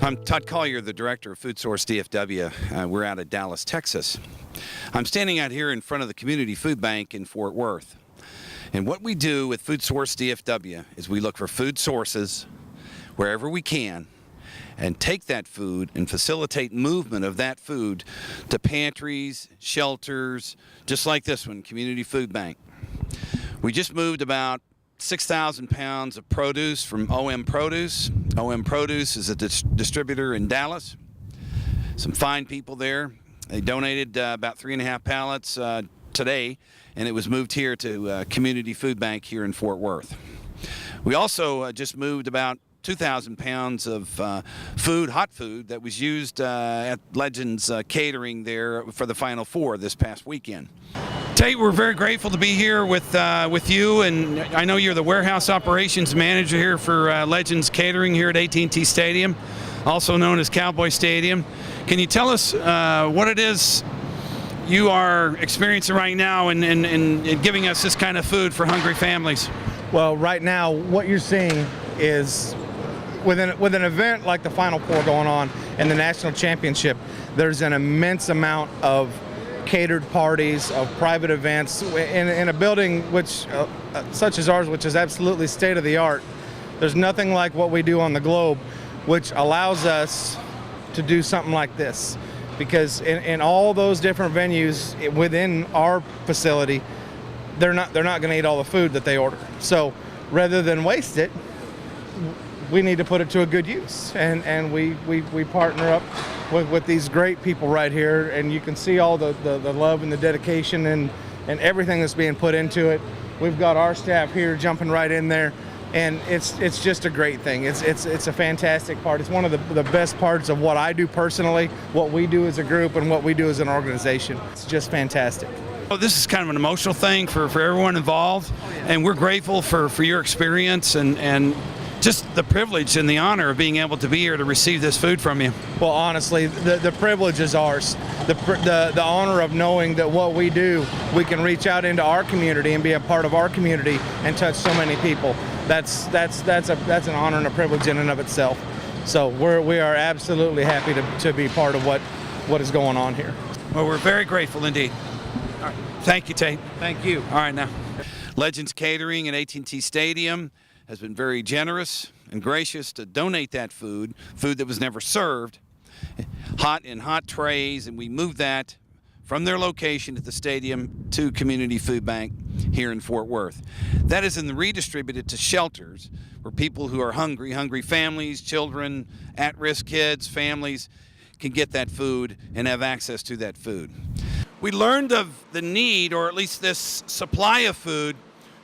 I'm Todd Collier, the director of Foodsource DFW. We're out of Dallas, Texas. I'm standing out here in front of the Community Food Bank in Fort Worth. And what we do with Foodsource DFW is we look for food sources wherever we can and take that food and facilitate movement of that food to pantries, shelters, just like this one, Community Food Bank. We just moved about 6,000 pounds of produce from OM Produce. OM Produce is a distributor in Dallas. Some fine people there. They donated about 3.5 pallets today, and it was moved here to Community Food Bank here in Fort Worth. We also just moved about 2,000 pounds of food, hot food, that was used at Legends Catering there for the Final Four this past weekend. Tate, we're very grateful to be here with you, and I know you're the warehouse operations manager here for Legends Catering here at AT&T Stadium, also known as Cowboy Stadium. Can you tell us what it is you are experiencing right now and giving us this kind of food for hungry families? Well, right now, what you're seeing is with an event like the Final Four going on and the national championship, there's an immense amount of catered parties, of private events in a building which such as ours, which is absolutely state of the art. There's nothing like what we do on the globe, which allows us to do something like this, because in all those different venues within our facility, they're not going to eat all the food that they order. So rather than waste it, we need to put it to a good use, and we partner up with these great people right here, and you can see all the love and the dedication and everything that's being put into it. We've got our staff here jumping right in there, and it's just a great thing. It's a fantastic part. It's one of the best parts of what I do personally, what we do as a group, and what we do as an organization. It's just fantastic. Well, this is kind of an emotional thing for everyone involved, and we're grateful for your experience and just the privilege and the honor of being able to be here to receive this food from you. Well, honestly, the privilege is ours. The honor of knowing that what we do, we can reach out into our community and be a part of our community and touch so many people. That's an honor and a privilege in and of itself. So we are absolutely happy to be part of what is going on here. Well, we're very grateful indeed. All right. Thank you, Tate. Thank you. All right, now. Legends Catering at AT&T Stadium has been very generous and gracious to donate that food that was never served, hot in hot trays, and we moved that from their location at the stadium to Community Food Bank here in Fort Worth. That is then redistributed to shelters where people who are hungry families, children, at-risk kids, families can get that food and have access to that food. We learned of the need, or at least this supply of food,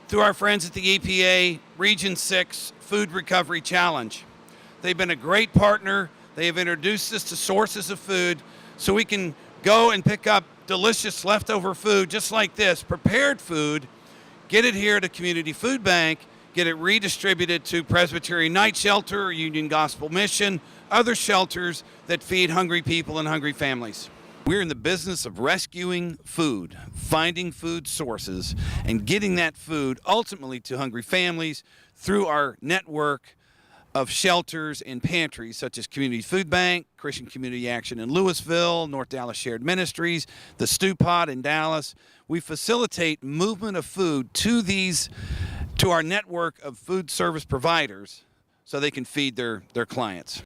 through our friends at the EPA Region 6 Food Recovery Challenge. They've been a great partner. They have introduced us to sources of food so we can go and pick up delicious leftover food just like this, prepared food, get it here to Community Food Bank, get it redistributed to Presbyterian Night Shelter, Union Gospel Mission, other shelters that feed hungry people and hungry families. We're in the business of rescuing food, finding food sources, and getting that food ultimately to hungry families through our network of shelters and pantries such as Community Food Bank, Christian Community Action in Louisville, North Dallas Shared Ministries, the Stew Pot in Dallas. We facilitate movement of food to our network of food service providers so they can feed their clients.